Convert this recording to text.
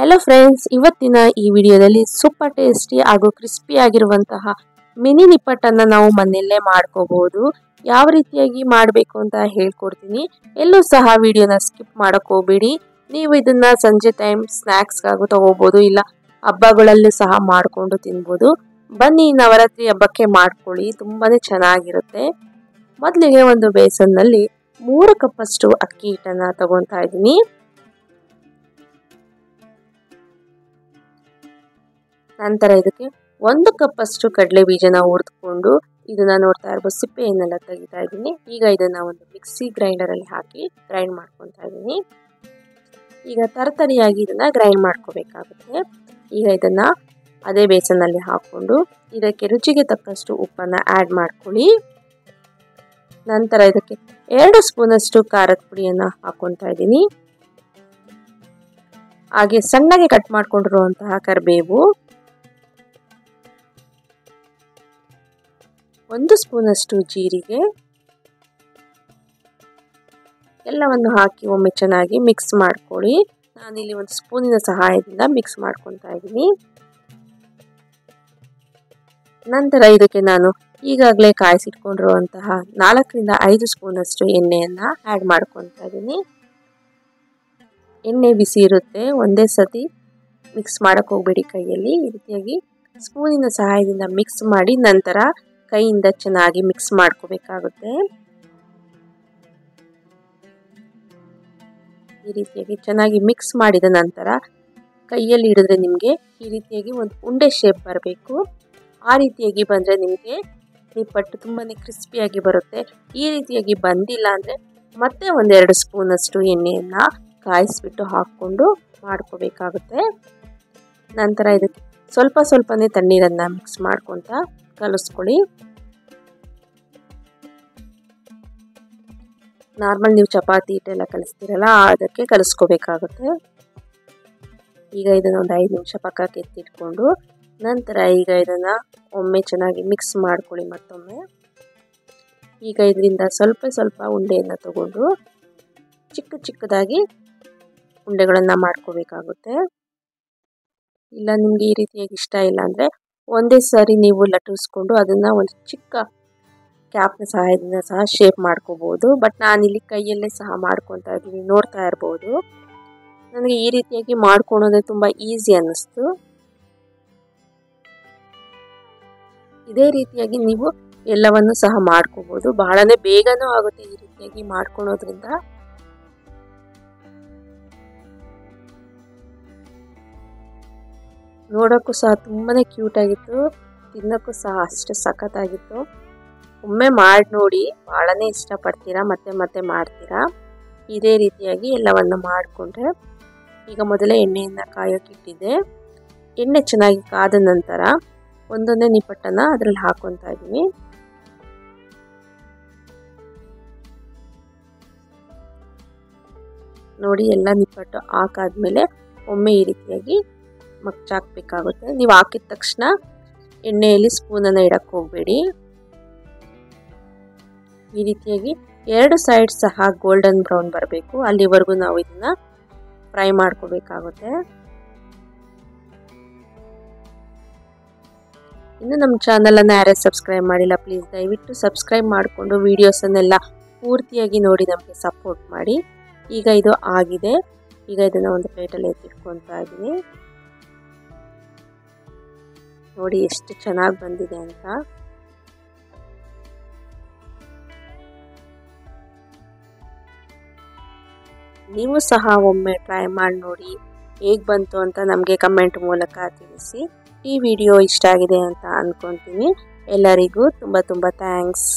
Hello friends, ಇವತ್ತಿನ ಈ ವಿಡಿಯೋದಲ್ಲಿ ಸೂಪರ್ ಟೇಸ್ಟಿ ಹಾಗೂ ಕ್ರಿಸ್ಪಿ ಆಗಿರುವಂತಹ ಮಿನಿ ನಿಪ್ಪಟ್ಟನ್ನ ನಾವು ಮನೆಯಲ್ಲೇ ಮಾಡ್ಕೋಬಹುದು. ಯಾವ ರೀತಿಯಾಗಿ ಮಾಡಬೇಕು ಅಂತ ಹೇಳ್ಕೊಡ್ತೀನಿ. ಎಲ್ಲೂ ಸಹ ವಿಡಿಯೋನ ಸ್ಕಿಪ್ ಮಾಡಕ್ಕೆ ಹೋಗಬೇಡಿ. ನೀವು ಇದನ್ನ ಸಂಜೆ ಟೈಮ್ ಸ್ನಾಕ್ಸ್ ಗಾಗಿ ತಗೋಬಹುದು, ಇಲ್ಲ ಹಬ್ಬಗಳಲ್ಲಿ ಸಹ ಮಾಡ್ಕೊಂಡು ತಿನ್ನಬಹುದು. ಬನ್ನಿ ನವರಾತ್ರಿ ಹಬ್ಬಕ್ಕೆ ಮಾಡ್ಕೊಳ್ಳಿ, ತುಂಬಾನೇ ಚೆನ್ನಾಗಿರುತ್ತೆ. ಮೊದಲಿಗೆ ಒಂದು ಬೇಸನ್ ನಲ್ಲಿ 3 ಕಪ್ ಅಷ್ಟು ಅಕ್ಕಿ ಹಿಟ್ಟನ್ನ ತಗೊಂತಾ ಇದ್ದೀನಿ. ನಂತರ ಇದಕ್ಕೆ 1 ಕಪ್ ಅಷ್ಟು ಕಡಲೆ ಬೀಜನ ಹುರಿದುಕೊಂಡು ಇದನ್ನ ನೋಡ್ತಾ ಇರಬಹುದು, ಸಿಪ್ಪೆಯನ್ನೆಲ್ಲ ತೆಗಿತಾ ಇದ್ದೀನಿ. ಈಗ ಇದನ್ನ ಒಂದು ಮಿಕ್ಸಿ ಗ್ರೈಂಡರ್ ಅಲ್ಲಿ ಹಾಕಿ ಗ್ರೈಂಡ್ ಮಾಡ್ಕೊತಾ ಇದ್ದೀನಿ. ಈಗ ತರತರಿಯಾಗಿ ಇದನ್ನ ಗ್ರೈಂಡ್ ಮಾಡ್ಕೋಬೇಕಾಗುತ್ತೆ. ಈಗ ಇದನ್ನ ಅದೇ ಬೇಸನ್ ಅಲ್ಲಿ ಹಾಕೊಂಡು ಇದಕ್ಕೆ ರುಚಿಗೆ ತಕ್ಕಷ್ಟು ಉಪ್ಪನ್ನ ಆಡ್ ಮಾಡ್ಕೊಳ್ಳಿ. ನಂತರ ಇದಕ್ಕೆ 2 ಸ್ಪೂನ್ ಅಷ್ಟು ಖಾರದ ಪುಡಿಯನ್ನ ಹಾಕೊಂತಾ ಇದ್ದೀನಿ. ಹಾಗೆ ಸಣ್ಣಗೆ ಕಟ್ ಮಾಡ್ಕೊಂಡಿರುವಂತಹ ಕರಿಬೇವು, 1 ಸ್ಪೂನ್ ಅಷ್ಟು ಜೀರಿಗೆ, ಎಲ್ಲವನ್ನು ಹಾಕಿ ಒಮ್ಮೆ ಚೆನ್ನಾಗಿ ಮಿಕ್ಸ್ ಮಾಡ್ಕೊಳ್ಳಿ. ನಾನಿಲ್ಲಿ 1 ಸ್ಪೂನಿನ ಸಹಾಯದಿಂದ ಮಿಕ್ಸ್ ಮಾಡ್ಕೊತಾ ಇದ್ದೀನಿ. ನಂತರ ಇದಕ್ಕೆ ನಾನು ಈಗಾಗಲೇ ಕಾಯಿಸಿಟ್ಕೊಂಡಿರುವಂತಹ 4 ರಿಂದ 5 ಸ್ಪೂನ್ ಅಷ್ಟು ಎಣ್ಣೆಯನ್ನ ಆಡ್ ಮಾಡ್ಕೊತಾ ಇದ್ದೀನಿ. ಎಣ್ಣೆ ಬಿಸಿ ಇರುತ್ತೆ, ಒಂದೇ ಸತಿ ಮಿಕ್ಸ್ ಮಾಡಕ್ಕೆ ಹೋಗಬೇಡಿ ಕೈಯಲ್ಲಿ. ಈ ರೀತಿಯಾಗಿ ಸ್ಪೂನಿನ ಸಹಾಯದಿಂದ ಮಿಕ್ಸ್ ಮಾಡಿ ನಂತರ ಕೈಯಿಂದ ಚೆನ್ನಾಗಿ ಮಿಕ್ಸ್ ಮಾಡ್ಕೋಬೇಕಾಗುತ್ತೆ. ಈ ರೀತಿಯಾಗಿ ಚೆನ್ನಾಗಿ ಮಿಕ್ಸ್ ಮಾಡಿದ ನಂತರ ಕೈಯಲ್ಲಿ ಹಿಡಿದ್ರೆ ನಿಮಗೆ ಈ ರೀತಿಯಾಗಿ ಒಂದು ಉಂಡೆ ಶೇಪ್ ಬರಬೇಕು. ಆ ರೀತಿಯಾಗಿ ಬಂದರೆ ನಿಮಗೆ ನಿಪ್ಪಟ್ಟು ತುಂಬಾನೇ ಕ್ರಿಸ್ಪಿಯಾಗಿ ಬರುತ್ತೆ. ಈ ರೀತಿಯಾಗಿ ಬಂದಿಲ್ಲ ಅಂದರೆ ಮತ್ತೆ 1-2 ಸ್ಪೂನ್ ಅಷ್ಟು ಎಣ್ಣೆಯನ್ನ ಕಾಯಿಸ್ಬಿಟ್ಟು ಹಾಕ್ಕೊಂಡು ಮಾಡ್ಕೋಬೇಕಾಗುತ್ತೆ. ನಂತರ ಇದಕ್ಕೆ ಸ್ವಲ್ಪನೇ ತಣ್ಣೀರನ್ನ ಮಿಕ್ಸ್ ಮಾಡ್ಕೊತಾ ಕಲಿಸ್ಕೊಳ್ಳಿ. ನಾರ್ಮಲ್ ನೀವು ಚಪಾತಿ ಹಿಟ್ಟೆಲ್ಲ ಕಲಿಸ್ತೀರಲ್ಲ, ಅದಕ್ಕೆ ಕಲಿಸ್ಕೋಬೇಕಾಗುತ್ತೆ. ಈಗ ಇದನ್ನ ಒಂದು 5 ನಿಮಿಷ ಪಕ್ಕಕ್ಕೆ ಎತ್ತಿಟ್ಕೊಂಡು ನಂತರ ಈಗ ಇದನ್ನ ಒಮ್ಮೆ ಚೆನ್ನಾಗಿ ಮಿಕ್ಸ್ ಮಾಡ್ಕೊಳ್ಳಿ ಮತ್ತೊಮ್ಮೆ. ಈಗ ಇದರಿಂದ ಸ್ವಲ್ಪ ಉಂಡೆಯನ್ನು ತಗೊಂಡು ಚಿಕ್ಕದಾಗಿ ಉಂಡೆಗಳನ್ನು ಮಾಡ್ಕೋಬೇಕಾಗುತ್ತೆ. ಇಲ್ಲ ನಿಮಗೆ ಈ ರೀತಿಯಾಗಿ ಇಷ್ಟ ಇಲ್ಲ ಅಂದರೆ ಒಂದೇ ಸಾರಿ ನೀವು ಲಟ್ಟಿಸ್ಕೊಂಡು ಅದನ್ನ ಒಂದು ಚಿಕ್ಕ ಕ್ಯಾಪ್ನ ಸಹಾಯದಿಂದ ಸಹ ಶೇಪ್ ಮಾಡ್ಕೋಬಹುದು. ಬಟ್ ನಾನಿಲ್ಲಿ ಕೈಯಲ್ಲೇ ಸಹ ಮಾಡ್ಕೊತಾ ಇದ್ದೀನಿ, ನೋಡ್ತಾ ಇರ್ಬೋದು. ನನಗೆ ಈ ರೀತಿಯಾಗಿ ಮಾಡ್ಕೊಳೋದೇ ತುಂಬ ಈಸಿ ಅನ್ನಿಸ್ತು. ಇದೇ ರೀತಿಯಾಗಿ ನೀವು ಎಲ್ಲವನ್ನು ಸಹ ಮಾಡ್ಕೋಬಹುದು, ಬಹಳನೇ ಬೇಗನೂ ಆಗುತ್ತೆ ಈ ರೀತಿಯಾಗಿ ಮಾಡ್ಕೊಳೋದ್ರಿಂದ. ನೋಡೋಕ್ಕೂ ಸಹ ತುಂಬಾನೇ ಕ್ಯೂಟ್ ಆಗಿತ್ತು, ತಿನ್ನೋಕ್ಕೂ ಸಹ ಅಷ್ಟೇ ಸಖತ್ತಾಗಿತ್ತು. ಒಮ್ಮೆ ಮಾಡಿ ನೋಡಿ, ಬಹಳನೇ ಇಷ್ಟಪಡ್ತೀರಾ, ಮತ್ತೆ ಮಾಡ್ತೀರಾ. ಇದೇ ರೀತಿಯಾಗಿ ಎಲ್ಲವನ್ನು ಮಾಡಿಕೊಂಡ್ರೆ ಈಗ ಮೊದಲೇ ಎಣ್ಣೆಯನ್ನು ಕಾಯೋಕೆ ಇಟ್ಟಿದ್ದೆ. ಎಣ್ಣೆ ಚೆನ್ನಾಗಿ ಕಾದ ನಂತರ ಒಂದೊಂದೇ ನಿಪ್ಪಟ್ಟನ್ನ ಅದರಲ್ಲಿ ಹಾಕೊತಾ ಇದ್ದೀನಿ. ನೋಡಿ, ಎಲ್ಲ ನಿಪ್ಪಟ್ಟು ಹಾಕಾದ್ಮೇಲೆ ಒಮ್ಮೆ ಈ ರೀತಿಯಾಗಿ ಮಗ್ಚಾಕ್ಬೇಕಾಗುತ್ತೆ. ನೀವು ಹಾಕಿದ ತಕ್ಷಣ ಎಣ್ಣೆಯಲ್ಲಿ ಸ್ಪೂನನ್ನು ಇಡಕ್ಕೆ ಹೋಗಬೇಡಿ. ಈ ರೀತಿಯಾಗಿ 2 ಸೈಡ್ ಸಹ ಗೋಲ್ಡನ್ ಬ್ರೌನ್ ಬರಬೇಕು, ಅಲ್ಲಿವರೆಗೂ ನಾವು ಇದನ್ನ ಫ್ರೈ ಮಾಡ್ಕೋಬೇಕಾಗುತ್ತೆ. ಇನ್ನು ನಮ್ಮ ಚಾನಲನ್ನು ಯಾರೇ ಸಬ್ಸ್ಕ್ರೈಬ್ ಮಾಡಿಲ್ಲ, ಪ್ಲೀಸ್ ದಯವಿಟ್ಟು ಸಬ್ಸ್ಕ್ರೈಬ್ ಮಾಡಿಕೊಂಡು ವಿಡಿಯೋಸನ್ನೆಲ್ಲ ಪೂರ್ತಿಯಾಗಿ ನೋಡಿ ನಮಗೆ ಸಪೋರ್ಟ್ ಮಾಡಿ. ಈಗ ಇದು ಆಗಿದೆ. ಈಗ ಇದನ್ನು ಒಂದು ಪ್ಲೇಟಲ್ಲಿ ಎತ್ತಿಟ್ಕೊತಾ ಇದ್ದೀನಿ. ನೋಡಿ ಎಷ್ಟು ಚೆನ್ನಾಗಿ ಬಂದಿದೆ ಅಂತ. ನೀವು ಸಹ ಒಮ್ಮೆ ಟ್ರೈ ಮಾಡಿ ನೋಡಿ, ಹೇಗೆ ಬಂತು ಅಂತ ನಮಗೆ ಕಮೆಂಟ್ ಮೂಲಕ ತಿಳಿಸಿ. ಈ ವಿಡಿಯೋ ಇಷ್ಟ ಆಗಿದೆ ಅಂತ ಅಂದ್ಕೊತೀನಿ. ಎಲ್ಲರಿಗೂ ತುಂಬ ಥ್ಯಾಂಕ್ಸ್.